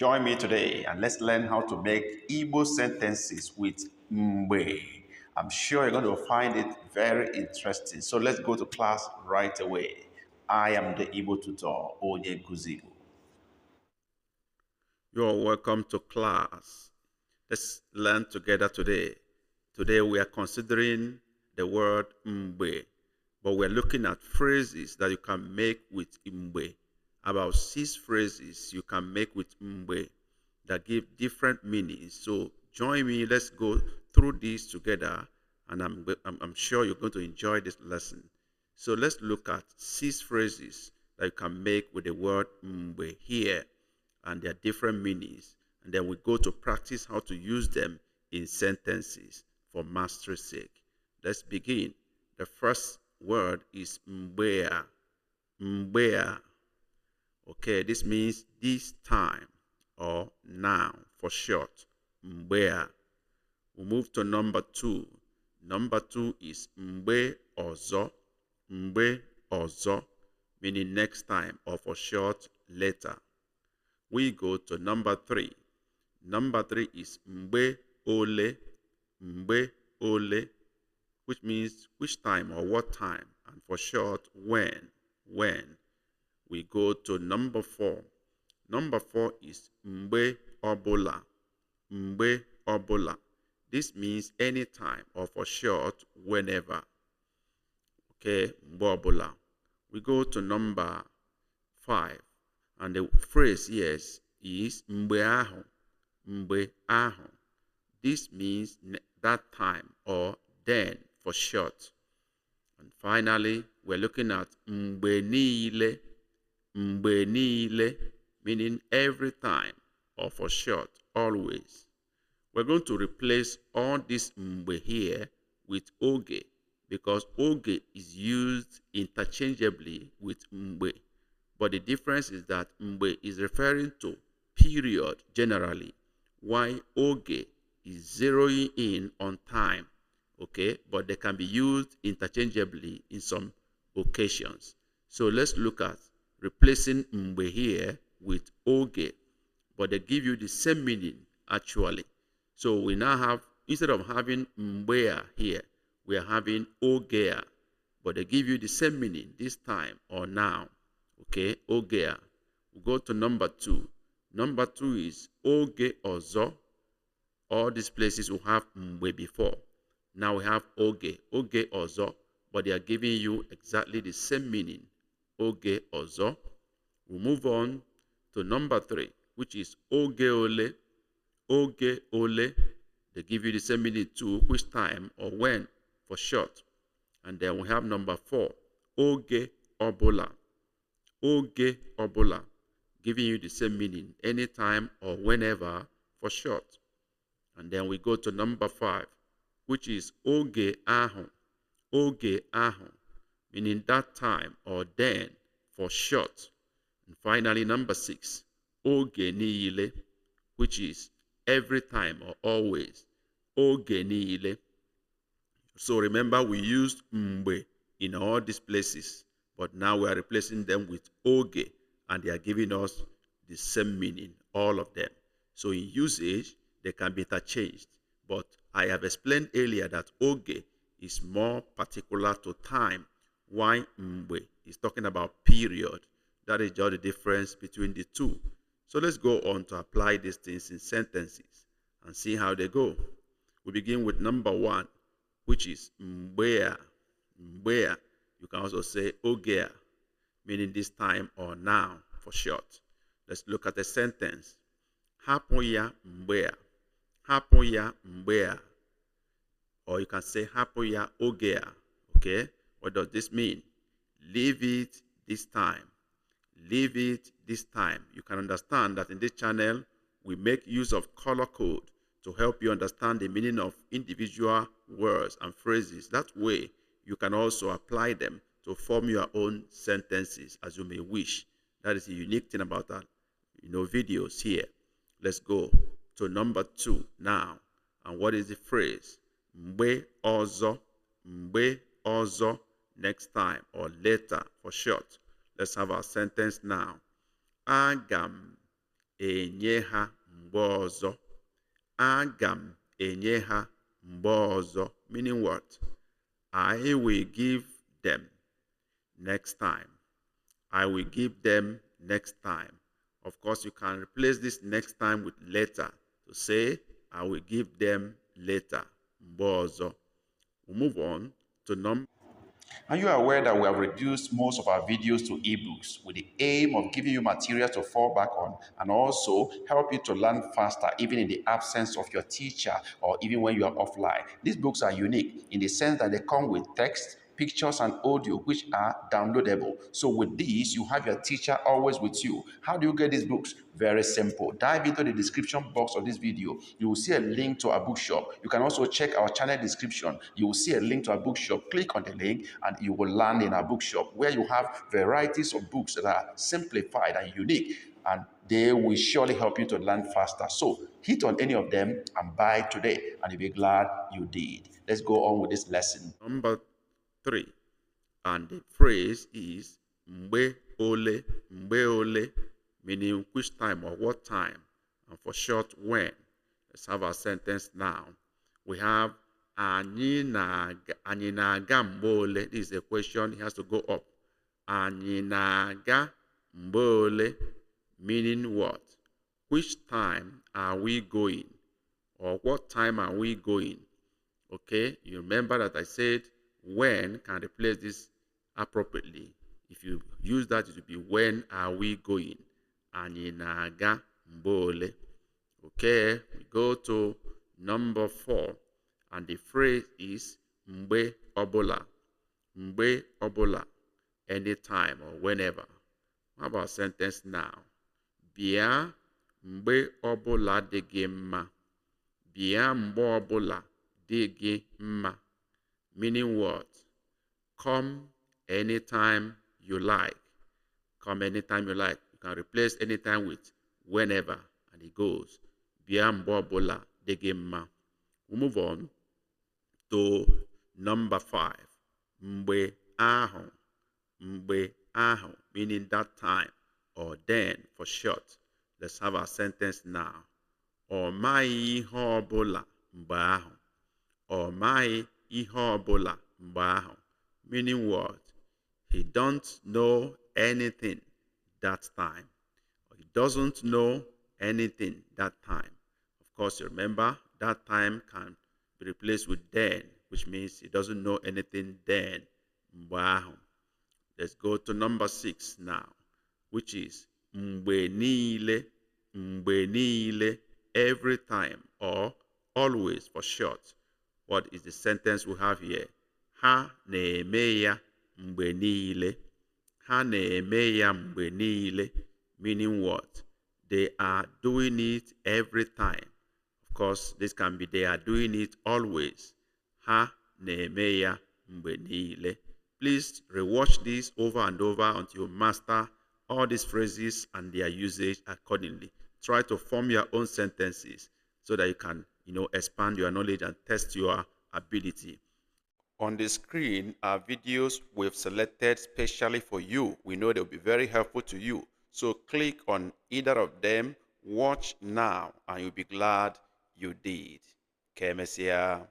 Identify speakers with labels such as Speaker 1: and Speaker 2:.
Speaker 1: Join me today and let's learn how to make Igbo sentences with mbe. I'm sure you're going to find it very interesting. So let's go to class right away. I am the Igbo tutor, Onye Guzibu.
Speaker 2: You're welcome to class. Let's learn together today. Today we are considering the word mbe, but we're looking at phrases that you can make with mbe. About 6 phrases you can make with mbe that give different meanings. So join me, let's go through these together, and I'm sure you're going to enjoy this lesson. So let's look at 6 phrases that you can make with the word mbe here, and their different meanings. And then we go to practice how to use them in sentences for mastery's sake. Let's begin. The first word is mbea. Mbea. Okay, this means this time or now for short. Mbea. We move to number 2. Number 2 is mbe ozo. Mbe ozo, meaning next time or for short later. We go to number 3. Number 3 is mbe ole. Mbe ole, which means which time or what time, and for short, when. When. We go to number 4. Number 4 is mbe obola. Mbe obola. This means anytime or for short, whenever. Okay, mbe obola. We go to number 5. And the phrase here is mgbe ahụ. Mgbe ahụ. This means that time or then for short. And finally, we're looking at mgbe niile. Mgbe niile, meaning every time or for short, always. We're going to replace all this mgbe here with oge, because oge is used interchangeably with mgbe. But the difference is that mgbe is referring to period generally, while oge is zeroing in on time. Okay, but they can be used interchangeably in some occasions. So let's look at replacing mgbe here with oge, but they give you the same meaning actually. So we now have, instead of having mbea here, we are having ogea, but they give you the same meaning this time or now. Okay, ogea. We go to number 2. Number 2 is oge ozo. All these places will have mgbe before. Now we have oge, oge ozo, but they are giving you exactly the same meaning, oge ozo. We move on to number 3, which is oge ole. Oge ole. They give you the same meaning too, which time or when for short. And then we have number 4, oge obola. Oge obola, giving you the same meaning, anytime or whenever for short. And then we go to number 5, which is oge ahụ. Oge ahụ, meaning that time or then for short. And finally, number 6, oge niile, which is every time or always. Oge niile. So remember, we used mgbe in all these places, but now we are replacing them with oge, and they are giving us the same meaning, all of them. So in usage, they can be interchanged, but I have explained earlier that oge is more particular to time, while mgbe is talking about period. That is just the difference between the two. So let's go on to apply these things in sentences and see how they go. We begin with number 1, which is mbea. Mbea. You can also say ogea, meaning this time or now for short. Let's look at the sentence. Hapụ ya mbea. Hapụ ya mbea. Or you can say hapụ ya ogea. Okay? What does this mean? Leave it this time. Leave it this time. You can understand that in this channel, we make use of color code to help you understand the meaning of individual words and phrases. That way, you can also apply them to form your own sentences as you may wish. That is the unique thing about that, videos here. Let's go to number 2 now. And what is the phrase? Mgbe ozo. Mgbe ozo, next time or later for short. Let's have our sentence now. Agam enye ha mgbe ọzọ. Aga m enye ha mgbe ọzọ. Meaning what? I will give them next time. I will give them next time. Of course, you can replace this next time with later to say, I will give them later. Mgbe ọzọ. We'll move on to number.
Speaker 1: Are you aware that we have reduced most of our videos to ebooks with the aim of giving you materials to fall back on and also help you to learn faster even in the absence of your teacher or even when you are offline? These books are unique in the sense that they come with text, pictures and audio which are downloadable. So with these, you have your teacher always with you. How do you get these books? Very simple. Dive into the description box of this video. You will see a link to our bookshop. You can also check our channel description. You will see a link to our bookshop. Click on the link and you will land in our bookshop where you have varieties of books that are simplified and unique, and they will surely help you to learn faster. So hit on any of them and buy today, and you'll be glad you did. Let's go on with this lesson.
Speaker 2: Number 3, and the phrase is mgbe ole, meaning which time or what time, and for short, when. Let's have our sentence now. We have anyị na-aga mgbe ole. This is a question, it has to go up. Anyị na-aga mgbe ole, meaning what? Which time are we going? Or what time are we going? Okay, you remember that I said when can replace this appropriately. If you use that, it will be when are we going? Anyị na-aga mgbe ole. Okay, we go to number 4, and the phrase is mgbe ọbụla. Mgbe ọbụla, anytime or whenever. How about sentence now? Bịa mgbe ọbụla dị gị mma. Bịa mgbe ọbụla dị gị mma. Meaning what? Come anytime you like. Come anytime you like. You can replace anytime with whenever, and it goes bịa mgbe ọbụla dị gị mma. We move on to number 5. Mgbe ahụ. Mgbe ahụ, meaning that time or then for short. Let's have our sentence now. Ọ maghị ihe ọbụla mgbe ahụ. Ọ maghị ihe ọbụla mgbe ahụ. Meaning what? He don't know anything that time. Or he doesn't know anything that time. Of course, you remember that time can be replaced with then, which means he doesn't know anything then. Mgbe ahụ. Let's go to number 6 now, which is mgbe niile. Mgbe niile, every time or always for short. What is the sentence we have here? Ha na-eme ya mgbe niile. Ha na-eme ya mgbe niile, meaning what? They are doing it every time. Of course, this can be they are doing it always. Ha na-eme ya mgbe niile. Please rewatch this over and over until you master all these phrases and their usage accordingly. Try to form your own sentences so that you can, expand your knowledge and test your ability. On the screen are videos we've selected specially for you. We know they'll be very helpful to you. So click on either of them, watch now, and you'll be glad you did. Kemesia.